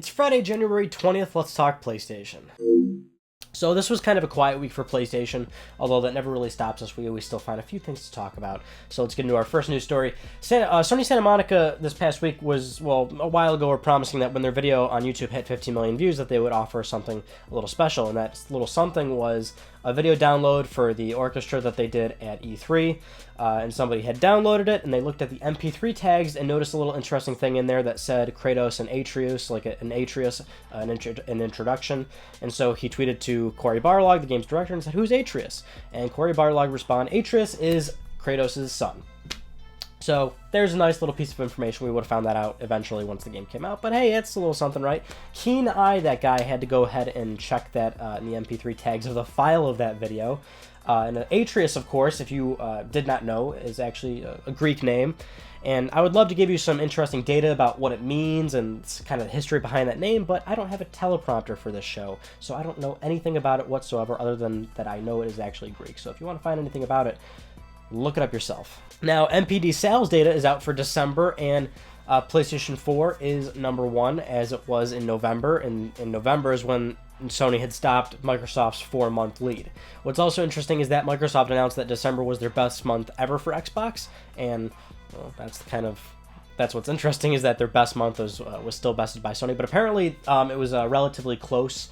It's Friday, January 20th. Let's talk PlayStation. So this was kind of a quiet week for PlayStation, although that never really stops us. We always still find a few things to talk about. So let's get into our first news story. Sony Santa Monica this past week was, well, a while ago, were promising that when their video on YouTube hit 15 million views that they would offer something a little special, and that little something was a video download for the orchestra that they did at E3, and somebody had downloaded it, and they looked at the MP3 tags and noticed a little interesting thing in there that said Kratos and Atreus, like an Atreus, an introduction, and so he tweeted to Cory Barlog, the game's director, and said, "Who's Atreus?" And Cory Barlog responded, "Atreus is Kratos' son." So there's a nice little piece of information. We would have found that out eventually once the game came out. But hey, it's a little something, right? Keen eye, that guy, had to go ahead and check that in the MP3 tags of the file of that video. And Atreus, of course, if you did not know, is actually a Greek name. And I would love to give you some interesting data about what it means and kind of the history behind that name, but I don't have a teleprompter for this show, so I don't know anything about it whatsoever other than that I know it is actually Greek. So if you want to find anything about it, look it up yourself. Now, NPD sales data is out for December, and PlayStation 4 is #1 as it was in November, and in November is when Sony had stopped Microsoft's 4-month lead. What's also interesting is that Microsoft announced that December was their best month ever for Xbox, and well, that's what's interesting, is that their best month was still bested by Sony, but apparently it was relatively close.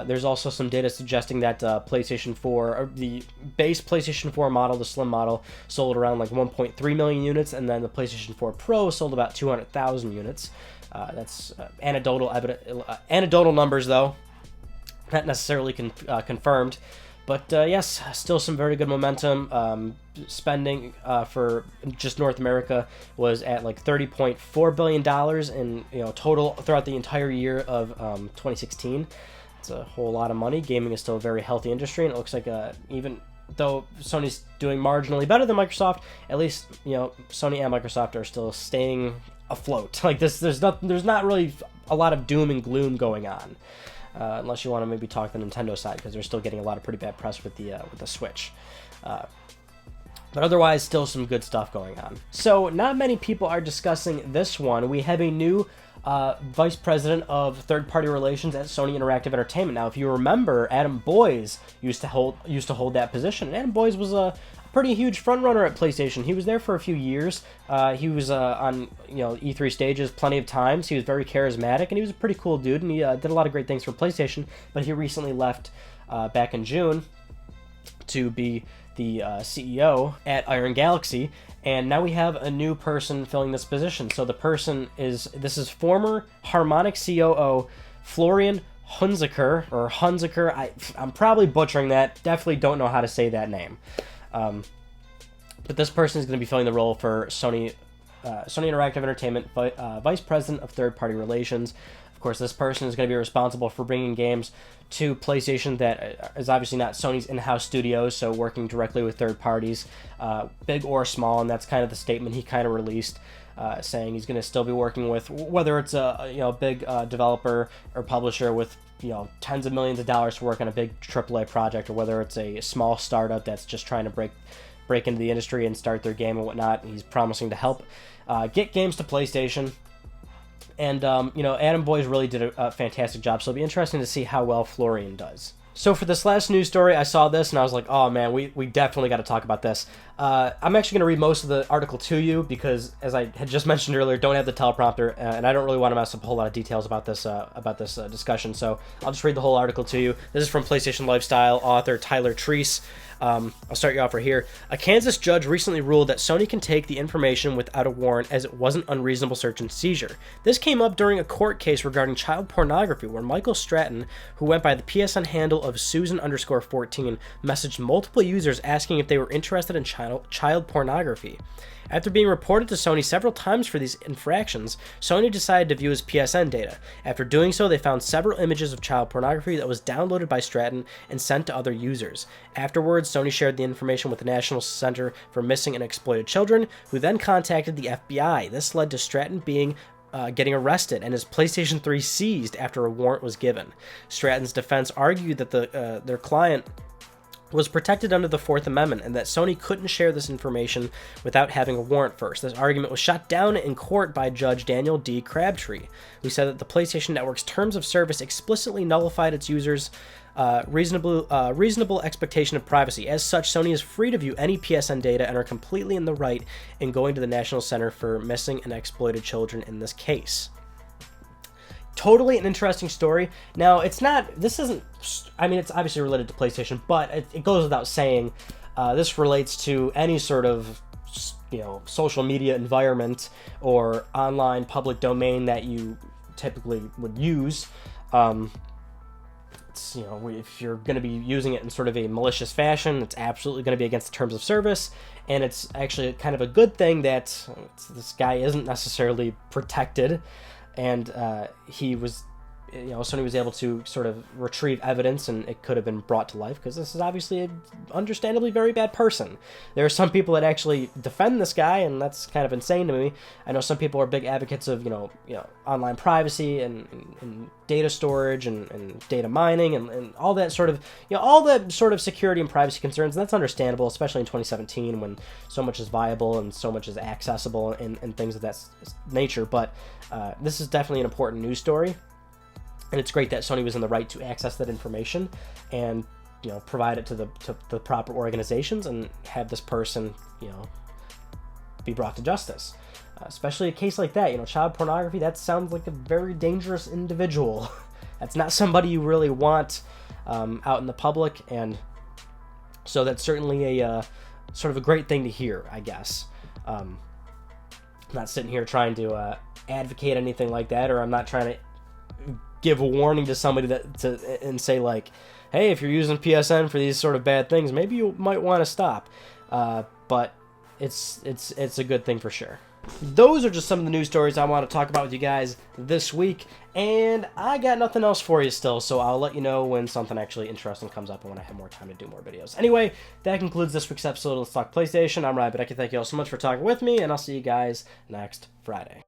There's also some data suggesting that PlayStation 4, or the base PlayStation 4 model, the slim model, sold around like 1.3 million units, and then the PlayStation 4 Pro sold about 200,000 units. That's anecdotal numbers, though, not necessarily confirmed. But yes, still some very good momentum. Spending for just North America was at like $30.4 billion in total throughout the entire year of 2016. It's a whole lot of money. Gaming is still a very healthy industry, and it looks like even though Sony's doing marginally better than Microsoft, at least Sony and Microsoft are still staying afloat. Like this, there's not really a lot of doom and gloom going on, unless you want to maybe talk the Nintendo side, because they're still getting a lot of pretty bad press with the Switch. But otherwise, still some good stuff going on. So not many people are discussing this one. We have a new Vice President of Third-Party Relations at Sony Interactive Entertainment. Now, if you remember, Adam Boyes used to hold that position. And Adam Boyes was a pretty huge frontrunner at PlayStation. He was there for a few years. He was on E3 stages plenty of times. He was very charismatic, and he was a pretty cool dude, and he did a lot of great things for PlayStation. But he recently left back in June to be the CEO at Iron Galaxy, and now we have a new person filling this position. So this is former Harmonix COO Florian Hunziker. I'm probably butchering that. Definitely don't know how to say that name. But this person is going to be filling the role for Sony Interactive Entertainment Vice President of Third-Party Relations. Of course, this person is going to be responsible for bringing games to PlayStation that is obviously not Sony's in-house studios, so working directly with third parties, big or small, and that's kind of the statement he kind of released, saying he's going to still be working with, whether it's a big developer or publisher with tens of millions of dollars to work on a big AAA project, or whether it's a small startup that's just trying to break into the industry and start their game and whatnot. He's promising to help get games to PlayStation. And, Adam Boyes really did a fantastic job, so it'll be interesting to see how well Florian does. So for this last news story, I saw this, and I was like, oh, man, we definitely got to talk about this. I'm actually going to read most of the article to you, because, as I had just mentioned earlier, don't have the teleprompter, and I don't really want to mess up a whole lot of details about this discussion, so I'll just read the whole article to you. This is from PlayStation Lifestyle, author Tyler Treese. I'll start you off right here. A Kansas judge recently ruled that Sony can take the information without a warrant, as it wasn't unreasonable search and seizure. This came up during a court case regarding child pornography, where Michael Stratton, who went by the PSN handle of Susan_14, messaged multiple users asking if they were interested in child pornography. After being reported to Sony several times for these infractions, Sony decided to view his PSN data. After doing so, they found several images of child pornography that was downloaded by Stratton and sent to other users. Afterwards, Sony shared the information with the National Center for Missing and Exploited Children, who then contacted the FBI. This led to Stratton getting arrested and his PlayStation 3 seized after a warrant was given. Stratton's defense argued that their client was protected under the Fourth Amendment and that Sony couldn't share this information without having a warrant first. This argument was shot down in court by Judge Daniel D. Crabtree, who said that the PlayStation Network's terms of service explicitly nullified its users' reasonable expectation of privacy. As such, Sony is free to view any PSN data and are completely in the right in going to the National Center for Missing and Exploited Children in this case. Totally an interesting story. Now, it's obviously related to PlayStation, but it goes without saying, this relates to any sort of, social media environment or online public domain that you typically would use. If you're going to be using it in sort of a malicious fashion, it's absolutely going to be against the terms of service, and it's actually kind of a good thing that this guy isn't necessarily protected. And Sony was able to sort of retrieve evidence, and it could have been brought to life, because this is obviously an understandably very bad person. There are some people that actually defend this guy, and that's kind of insane to me. I know some people are big advocates of, online privacy and data storage and data mining and all that sort of, all the sort of security and privacy concerns. And that's understandable, especially in 2017 when so much is viable and so much is accessible and things of that nature. But this is definitely an important news story. And it's great that Sony was in the right to access that information and, provide it to the proper organizations and have this person, be brought to justice. Especially a case like that, child pornography, that sounds like a very dangerous individual. That's not somebody you really want out in the public, and so that's certainly a sort of a great thing to hear, I guess. I'm not sitting here trying to advocate anything like that, or I'm not trying to give a warning to somebody and say, like, hey, if you're using PSN for these sort of bad things, maybe you might want to stop. But it's a good thing for sure. Those are just some of the news stories I want to talk about with you guys this week, and I got nothing else for you still, so I'll let you know when something actually interesting comes up and when I have more time to do more videos. Anyway, that concludes this week's episode of Let's Talk PlayStation. I'm Ryan Badecki. Thank you all so much for talking with me, and I'll see you guys next Friday.